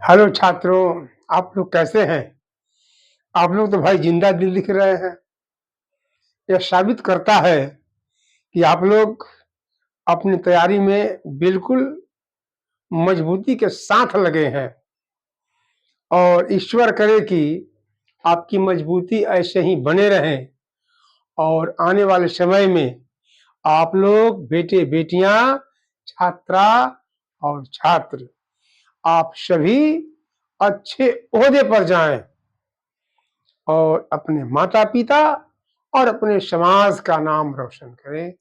Hello छात्रों, आप लोग कैसे हैं? आप लोग तो भाई जिंदा दिल दिख रहे हैं। यह साबित करता है कि आप लोग अपनी तैयारी में बिल्कुल मजबूती के साथ लगे हैं और ईश्वर करे कि आपकी मजबूती ऐसे ही बने रहें और आने वाले समय में आप लोग बेटे बेटियां, छात्रा और छात्र आप सभी अच्छे ओहदे पर जाएं और अपने माता पिता और अपने समाज का नाम रोशन करें।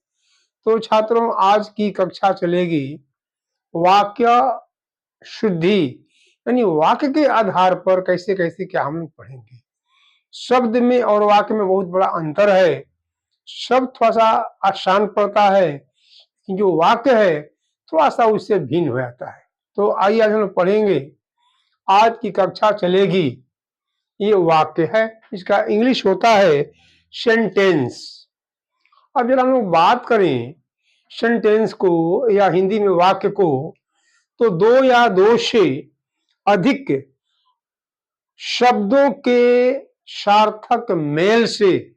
तो छात्रों, आज की कक्षा चलेगी वाक्य शुद्धि, यानी वाक्य के आधार पर कैसे कैसे क्या हम लोग पढ़ेंगे। शब्द में और वाक्य में बहुत बड़ा अंतर है। शब्द थोड़ा सा आसान पड़ता है, जो वाक्य है थोड़ा सा उससे भिन्न हो जाता है। तो आइए आज हम लोग पढ़ेंगे। आज की कक्षा चलेगी, ये वाक्य है, इसका इंग्लिश होता है सेंटेंस। अब जरा हम लोग बात करें सेंटेंस को या हिंदी में वाक्य को, तो दो या दो से अधिक शब्दों के सार्थक मेल से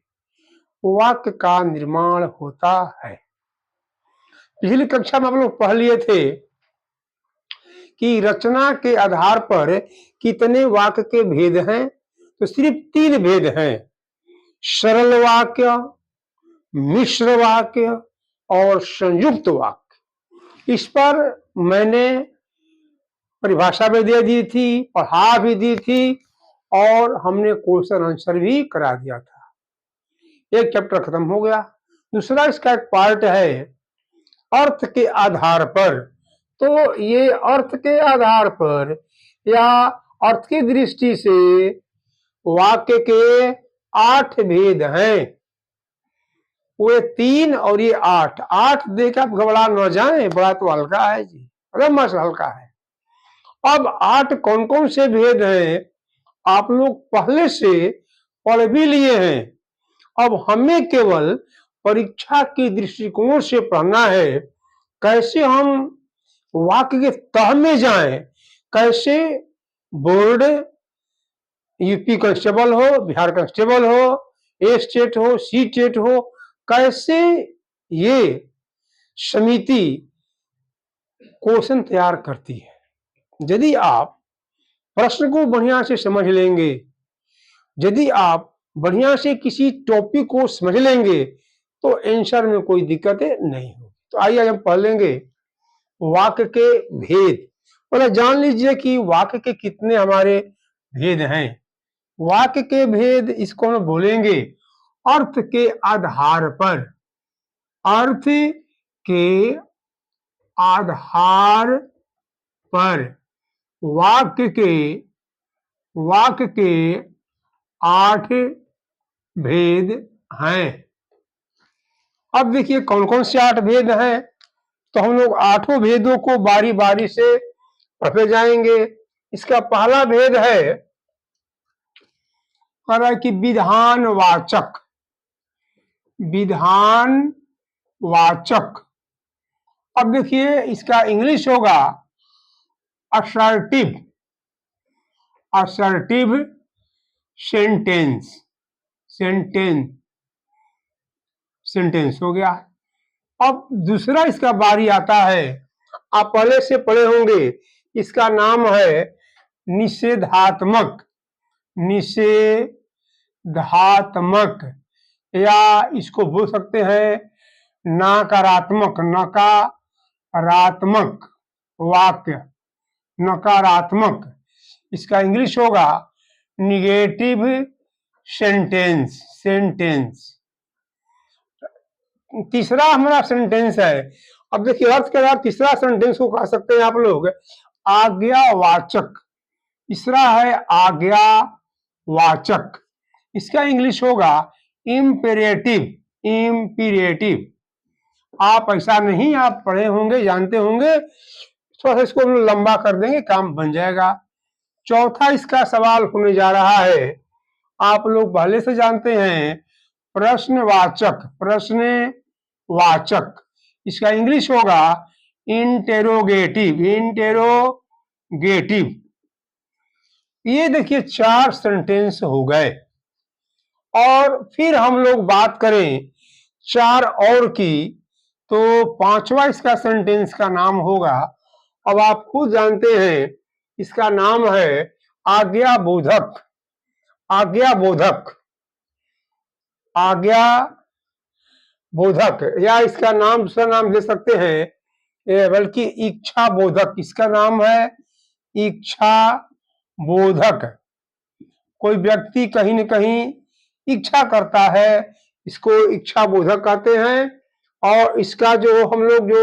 वाक्य का निर्माण होता है। पिछली कक्षा में हम लोग पढ़ लिए थे कि रचना के आधार पर कितने वाक्य के भेद हैं। तो सिर्फ 3 भेद हैं: सरल वाक्य, मिश्र वाक्य और संयुक्त वाक्य। इस पर मैंने परिभाषा भी दे दी थी, पढ़ा भी दी थी और हमने क्वेश्चन आंसर भी करा दिया था। एक चैप्टर खत्म हो गया। दूसरा इसका एक पार्ट है अर्थ के आधार पर। तो ये अर्थ के आधार पर या अर्थ की दृष्टि से वाक्य के 8 भेद हैं। वो 3 और ये 8 8 देख आप घबरा न जाएं, बड़ा तो हल्का है जी, मस्त हल्का है। अब 8 कौन कौन से भेद हैं आप लोग पहले से पढ़ भी लिए हैं। अब हमें केवल परीक्षा के दृष्टिकोण से पढ़ना है, कैसे हम वाक्य के तह में जाएं, कैसे बोर्ड, यूपी कांस्टेबल हो, बिहार कांस्टेबल हो, ए स्टेट हो, सी स्टेट हो, कैसे ये समिति क्वेश्चन तैयार करती है। यदि आप प्रश्न को बढ़िया से समझ लेंगे, यदि आप बढ़िया से किसी टॉपिक को समझ लेंगे, तो आंसर में कोई दिक्कत नहीं होगी। तो आइए हम पढ़ लेंगे वाक्य के भेद। पहले जान लीजिए कि वाक्य के कितने हमारे भेद हैं। वाक्य के भेद इसको हम बोलेंगे अर्थ के आधार पर। अर्थ के आधार पर वाक्य के 8 भेद हैं। अब देखिए कौन कौन से 8 भेद हैं। तो हम लोग 8 भेदों को बारी बारी से पढ़ते जाएंगे। इसका पहला भेद है कि विधानवाचक। विधानवाचक। अब देखिए इसका इंग्लिश होगा असर्टिव। Assertive sentence. सेंटेंस हो गया। अब दूसरा इसका बारी आता है, आप पहले से पढ़े होंगे, इसका नाम है निषेधात्मक। निषेधात्मक या इसको बोल सकते हैं नकारात्मक। नकारात्मक वाक्य। नकारात्मक। इसका इंग्लिश होगा निगेटिव सेंटेंस। तीसरा हमारा सेंटेंस है। अब देखिए अर्थ के बाद तीसरा सेंटेंस को कह सकते हैं आप लोग आज्ञावाचक। तीसरा है आज्ञावाचक। इसका इंग्लिश होगा इम्पेरेटिव। आप ऐसा नहीं, आप पढ़े होंगे, जानते होंगे, थोड़ा सा इसको हम लंबा कर देंगे, काम बन जाएगा। चौथा इसका सवाल होने जा रहा है, आप लोग पहले से जानते हैं, प्रश्नवाचक। प्रश्नवाचक। इसका इंग्लिश होगा इंटेरोगेटिव। ये देखिए 4 सेंटेंस हो गए। और फिर हम लोग बात करें 4 और की, तो 5वां इसका सेंटेंस का नाम होगा, अब आप खुद जानते हैं, इसका नाम है आज्ञा बोधक। आज्ञा बोधक, आज्ञा बोधक, या इसका नाम दूसरा नाम दे सकते हैं, बल्कि इच्छा बोधक। इसका नाम है इच्छा बोधक। कोई व्यक्ति कहीं न कहीं इच्छा करता है, इसको इच्छा बोधक कहते हैं। और इसका जो हम लोग जो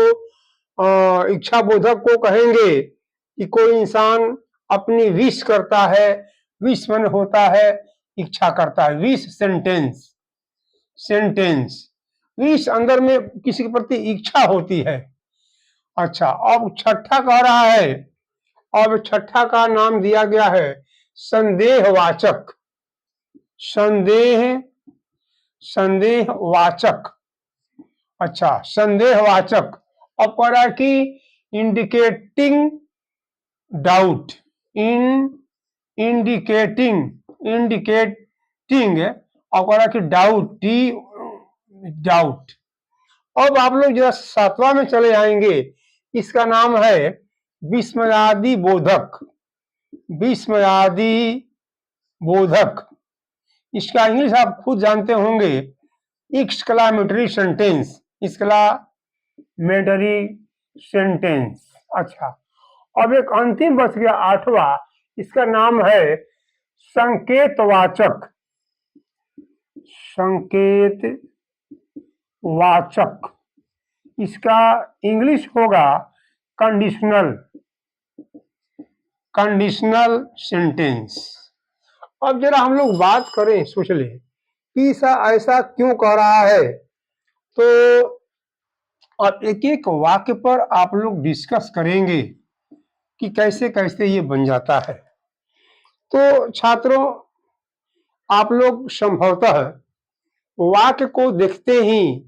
इच्छा बोधक को कहेंगे कि कोई इंसान अपनी विश करता है, विश मन होता है, इच्छा करता है, विश सेंटेंस। सेंटेंस विश अंदर में किसी के प्रति इच्छा होती है। अच्छा, अब छठा कह रहा है, अब छठा का नाम दिया गया है संदेहवाचक। संदेह, संदेहवाचक। अच्छा, संदेहवाचक। अब कह रहा है कि इंडिकेटिंग डाउट, इंडिकेटिंग, इंडिकेटिंग, और कह रहा है कि डाउट, डी डाउट। अब आप लोग जरा 7वां में चले आएंगे, इसका नाम है विस्मयादि बोधक। विस्मयादि बोधक, इसका इंग्लिश आप खुद जानते होंगे, एक्सक्लामेटरी सेंटेंस। Exclamatory sentence. अच्छा, अब एक अंतिम बच गया 8वां, इसका नाम है संकेतवाचक। संकेतवाचक, इसका इंग्लिश होगा कंडीशनल, कंडीशनल सेंटेंस। अब जरा हम लोग बात करें, सोच लें कि ऐसा क्यों कह रहा है, तो अब एक एक वाक्य पर आप लोग डिस्कस करेंगे कि कैसे कैसे ये बन जाता है। तो छात्रों, आप लोग संभवतः वाक्य को देखते ही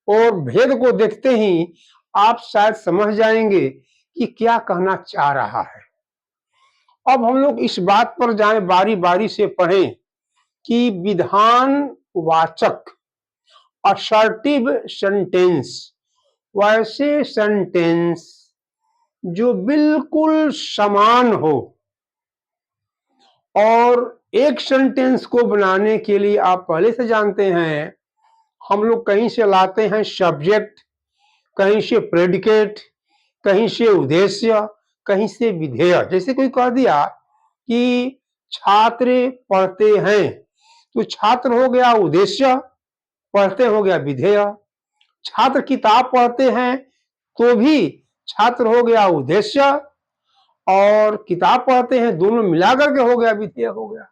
और भेद को देखते ही आप शायद समझ जाएंगे कि क्या कहना चाह रहा है। अब हम लोग इस बात पर जाएं, बारी बारी से पढ़ें कि विधानवाचक, असर्टिव सेंटेंस, वैसे सेंटेंस जो बिल्कुल समान हो। और एक सेंटेंस को बनाने के लिए आप पहले से जानते हैं, हम लोग कहीं से लाते हैं सब्जेक्ट, कहीं से प्रेडिकेट, कहीं से उद्देश्य, कहीं से विधेय। जैसे कोई कह दिया कि छात्र पढ़ते हैं, तो छात्र हो गया उद्देश्य, पढ़ते हो गया विधेय। छात्र किताब पढ़ते हैं तो भी छात्र हो गया उद्देश्य, और किताब पढ़ते हैं, दोनों मिलाकर के हो गया विधेय, हो गया।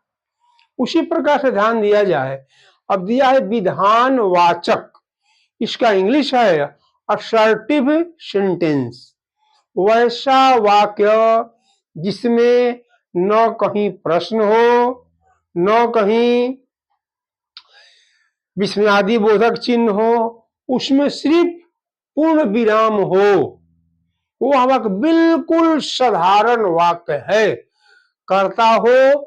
उसी प्रकार से ध्यान दिया जाए। अब दिया है विधानवाचक, इसका इंग्लिश है असर्टिव सेंटेंस, वैसा वाक्य जिसमें न कहीं प्रश्न हो, न कहीं विस्मयादि बोधक चिन्ह हो, उसमें सिर्फ पूर्ण विराम हो। वो वाक्य बिल्कुल साधारण वाक्य है, कर्ता हो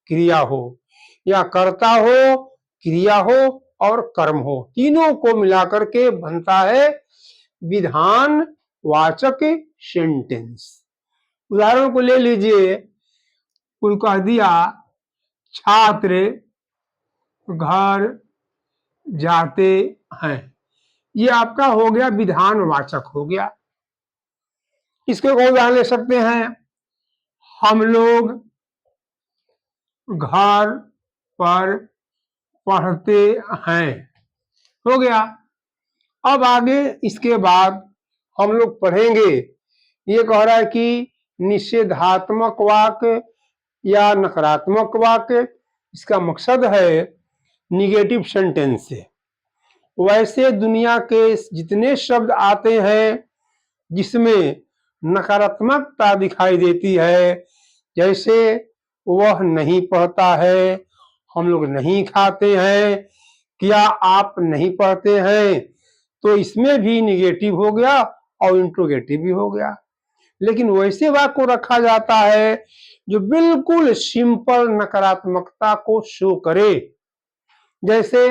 क्रिया हो, या कर्ता हो क्रिया हो और कर्म हो, तीनों को मिलाकर के बनता है विधानवाचक सेंटेंस। उदाहरण को ले लीजिए, कोई कह दिया छात्र घर जाते हैं, ये आपका हो गया विधानवाचक हो गया। इसके को उदाहरण ले सकते हैं, हम लोग घर पर पढ़ते हैं, हो गया। अब आगे इसके बाद हम लोग पढ़ेंगे, ये कह रहा है कि निषेधात्मक वाक्य या नकारात्मक वाक्य, इसका मकसद है निगेटिव सेंटेंस से। वैसे दुनिया के जितने शब्द आते हैं जिसमें नकारात्मकता दिखाई देती है, जैसे वह नहीं पढ़ता है, हम लोग नहीं खाते हैं, क्या आप नहीं पढ़ते हैं, तो इसमें भी निगेटिव हो गया और इंट्रोगेटिव भी हो गया। लेकिन वैसे वाक्य को रखा जाता है जो बिल्कुल सिंपल नकारात्मकता को शो करे। जैसे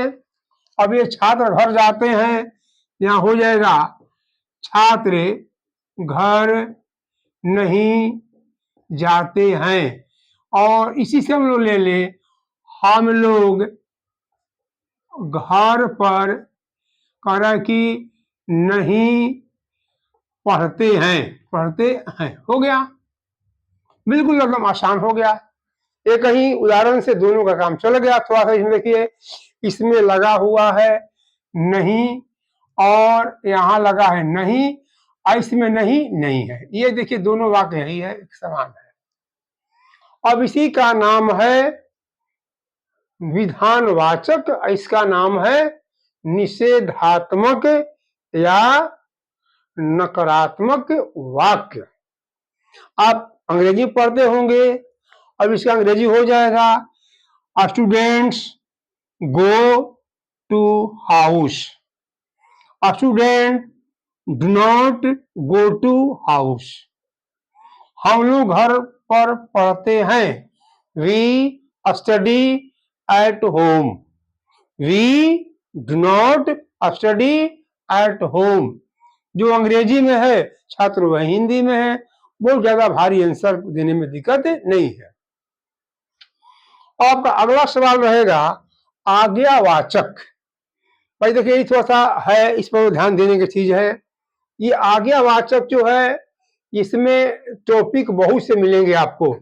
अब ये छात्र घर जाते हैं, यहाँ हो जाएगा छात्र घर नहीं जाते हैं। और इसी से हम लोग ले ले, हम लोग घर पर कह कि नहीं पढ़ते हैं, हो गया, बिल्कुल एकदम आसान हो गया। एक ही उदाहरण से दोनों का काम चल गया। थोड़ा सा इसमें देखिए, इसमें लगा हुआ है नहीं और यहाँ लगा है नहीं, और इसमें नहीं है। ये देखिए दोनों वाक्य यही है, एक समान है। अब इसी का नाम है विधानवाचक, इसका नाम है निषेधात्मक या नकारात्मक वाक्य। आप अंग्रेजी पढ़ते होंगे, अब इसका अंग्रेजी हो जाएगा students go to house, student do not go to house. हम लोग घर पर पढ़ते हैं, we study at home, we do not study at home. जो अंग्रेजी में है छात्र वह हिंदी में है, बहुत ज्यादा भारी आंसर देने में दिक्कत नहीं है। आपका अगला सवाल रहेगा आज्ञावाचक। भाई देखिए ये थोड़ा सा है, इस पर ध्यान देने की चीज है। ये आज्ञावाचक जो है, इसमें टॉपिक बहुत से मिलेंगे आपको।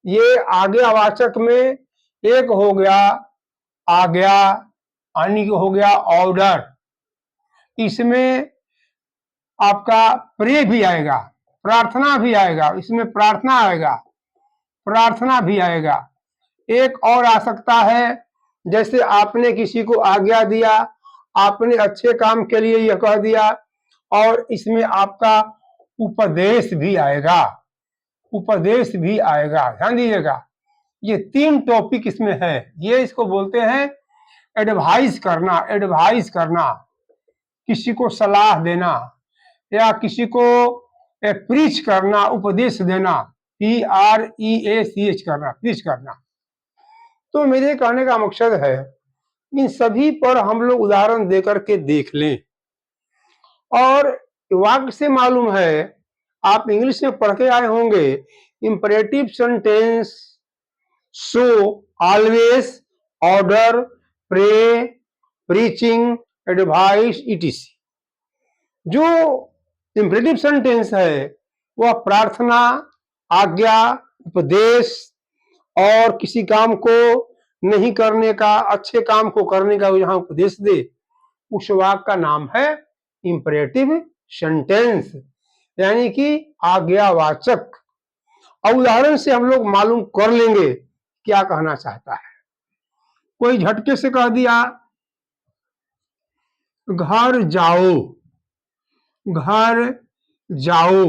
ये आज्ञावाचक में एक हो गया आज्ञा, यानी हो गया ऑर्डर। इसमें आपका प्रे भी आएगा, प्रार्थना भी आएगा, इसमें प्रार्थना आएगा, प्रार्थना भी आएगा। एक और आ सकता है, जैसे आपने किसी को आज्ञा दिया, आपने अच्छे काम के लिए यह कह दिया, और इसमें आपका उपदेश भी आएगा, उपदेश भी आएगा। ध्यान दीजिएगा, ये तीन टॉपिक इसमें है। ये इसको बोलते हैं एडवाइस करना, एडवाइस करना, किसी को सलाह देना, या किसी को प्रीच करना, उपदेश देना, PREACH करना, प्रीच करना। तो मेरे कहने का मकसद है, इन सभी पर हम लोग उदाहरण देकर के देख लें। और वाक्य से मालूम है, आप इंग्लिश में पढ़ के आए होंगे, imperative sentence show always, order, pray, preaching, advice, ETC। जो इंपरेटिव सेंटेंस है वह प्रार्थना, आज्ञा, उपदेश और किसी काम को नहीं करने का, अच्छे काम को करने का जहां उपदेश दे, उस वाक्य का नाम है इंपरेटिव सेंटेंस, यानी कि आज्ञावाचक। और उदाहरण से हम लोग मालूम कर लेंगे क्या कहना चाहता है। कोई झटके से कह दिया घर जाओ, घर जाओ,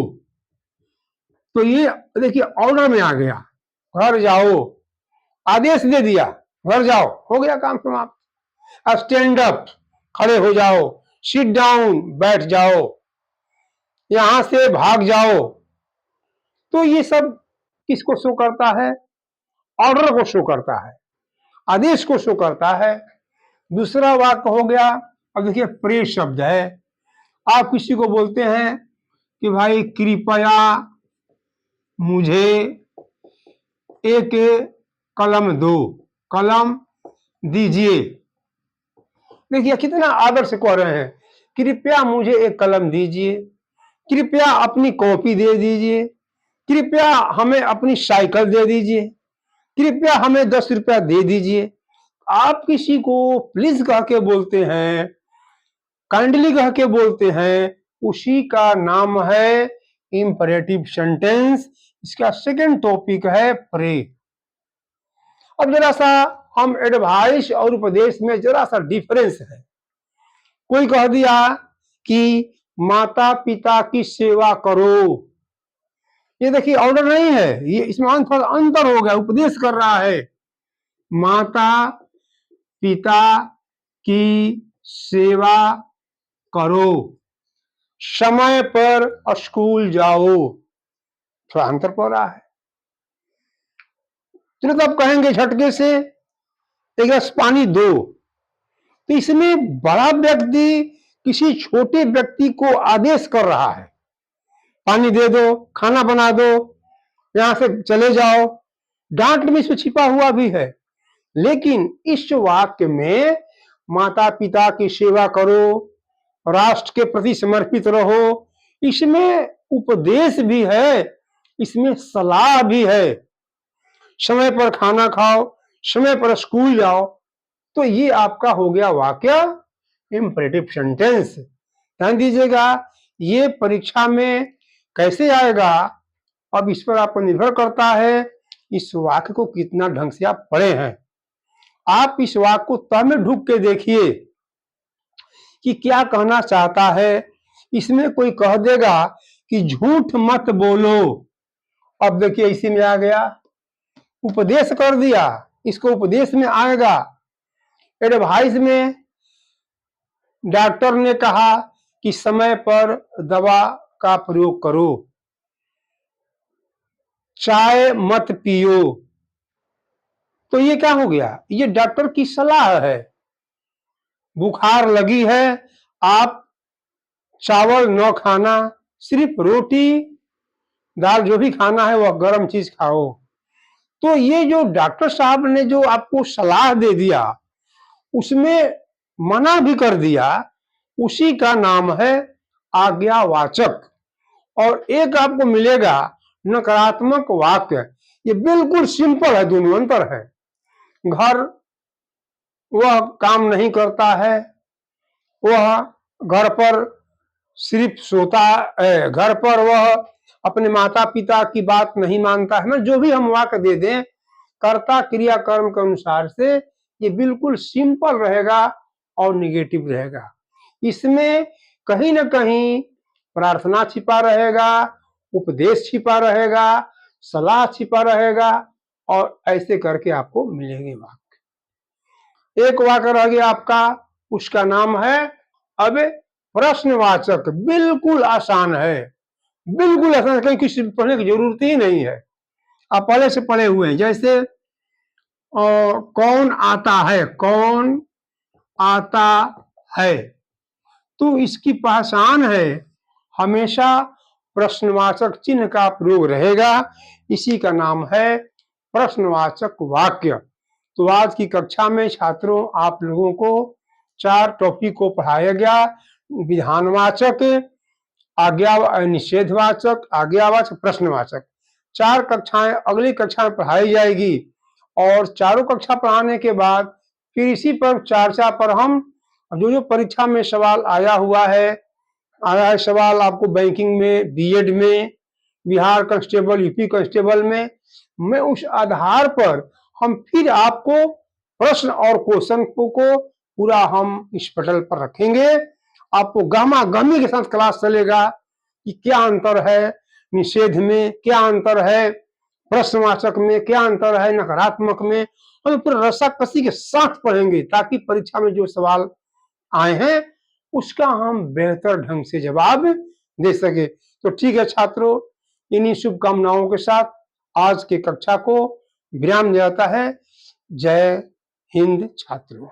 तो ये देखिए ऑर्डर में आ गया, घर जाओ, आदेश दे दिया घर जाओ, हो गया काम समाप्त। स्टैंड अप, खड़े हो जाओ, सिट डाउन, बैठ जाओ, यहां से भाग जाओ। तो ये सब किसको शो करता है? ऑर्डर को शो करता है, आदेश को शो करता है। दूसरा वाक्य हो गया, अब देखिए प्रे शब्द है। आप किसी को बोलते हैं कि भाई कृपया मुझे एक कलम दो, कलम दीजिए। देखिए कितना आदर से कह रहे हैं, कृपया मुझे एक कलम दीजिए, कृपया अपनी कॉपी दे दीजिए, कृपया हमें अपनी साइकिल दे दीजिए, कृपया हमें 10 रुपया दे दीजिए। आप किसी को प्लीज कह के बोलते हैं, काइंडली कह के बोलते हैं, उसी का नाम है इंपरेटिव सेंटेंस। इसका सेकंड टॉपिक है प्रे। अब जरा सा हम एडवाइस और उपदेश में जरा सा डिफरेंस है। कोई कह दिया कि माता पिता की सेवा करो, ये देखिए ऑर्डर नहीं है, ये इसमें अंतर हो गया, उपदेश कर रहा है। माता पिता की सेवा करो, समय पर स्कूल जाओ, थोड़ा अंतर पड़ रहा है। तुरंत आप कहेंगे झटके से एक गिलास पानी दो, तो इसमें बड़ा व्यक्ति किसी छोटे व्यक्ति को आदेश कर रहा है, पानी दे दो, खाना बना दो, यहां से चले जाओ। डांट में इसमें छिपा हुआ भी है, लेकिन इस वाक्य में माता पिता की सेवा करो, राष्ट्र के प्रति समर्पित रहो, इसमें उपदेश भी है, इसमें सलाह भी है। समय पर खाना खाओ, समय पर स्कूल जाओ, तो ये आपका हो गया वाक्य इंपरेटिव सेंटेंस। ध्यान दीजिएगा, ये परीक्षा में कैसे आएगा अब इस पर आपको निर्भर करता है इस वाक्य को कितना ढंग से आप पढ़े हैं। आप इस वाक्य को तह में ढूंढ के देखिए कि क्या कहना चाहता है। इसमें कोई कह देगा कि झूठ मत बोलो, अब देखिए इसी में आ गया, उपदेश कर दिया, इसको उपदेश में आएगा। एडवाइस में डॉक्टर ने कहा कि समय पर दवा का प्रयोग करो, चाय मत पियो, तो ये क्या हो गया, ये डॉक्टर की सलाह है। बुखार लगी है, आप चावल न खाना, सिर्फ रोटी दाल जो भी खाना है वह गर्म चीज खाओ। तो ये जो डॉक्टर साहब ने जो आपको सलाह दे दिया, उसमें मना भी कर दिया, उसी का नाम है आज्ञावाचक। और एक आपको मिलेगा नकारात्मक वाक्य, ये बिल्कुल सिंपल है, दोनों अंतर है। घर वह काम नहीं करता है, वह घर पर सिर्फ सोता है, घर पर वह अपने माता पिता की बात नहीं मानता है। जो भी हम वाक्य दे दें कर्ता क्रिया कर्म के अनुसार से, ये बिल्कुल सिंपल रहेगा और निगेटिव रहेगा। इसमें कहीं ना कहीं प्रार्थना छिपा रहेगा, उपदेश छिपा रहेगा, सलाह छिपा रहेगा, और ऐसे करके आपको मिलेंगे वाक्य। एक वाक्य रह गया आपका, उसका नाम है अब प्रश्नवाचक। बिल्कुल आसान है, बिल्कुल आसान, कहीं किसी पढ़ने की जरूरत ही नहीं है, आप पहले से पढ़े हुए हैं। जैसे कौन आता है, कौन आता है, तो इसकी पहचान है हमेशा प्रश्नवाचक चिन्ह का प्रयोग रहेगा, इसी का नाम है प्रश्नवाचक वाक्य। तो आज की कक्षा में छात्रों आप लोगों को 4 टॉपिक को पढ़ाया गया, विधानवाचक, आज्ञा निषेधवाचक, आज्ञावाचक, प्रश्नवाचक। 4 कक्षाएं अगली कक्षा में पढ़ाई जाएगी, और चारों कक्षा पढ़ाने के बाद फिर इसी पर चर्चा पर हम जो परीक्षा में सवाल आया है सवाल आपको बैंकिंग में, बीएड में, बिहार कांस्टेबल, यूपी कांस्टेबल में, मैं उस आधार पर हम फिर आपको प्रश्न और क्वेश्चन को पूरा हम इस पटल पर रखेंगे। आपको गहमा गहमी के साथ क्लास चलेगा कि क्या अंतर है निषेध में, क्या अंतर है प्रश्नवाचक में, क्या अंतर है नकारात्मक में, हम पूरा रस्साकसी के साथ पढ़ेंगे, ताकि परीक्षा में जो सवाल आए हैं उसका हम बेहतर ढंग से जवाब दे सके। तो ठीक है छात्रों, इन्हीं शुभकामनाओं के साथ आज के कक्षा को विराम दिया जाता है। जय हिंद छात्रों।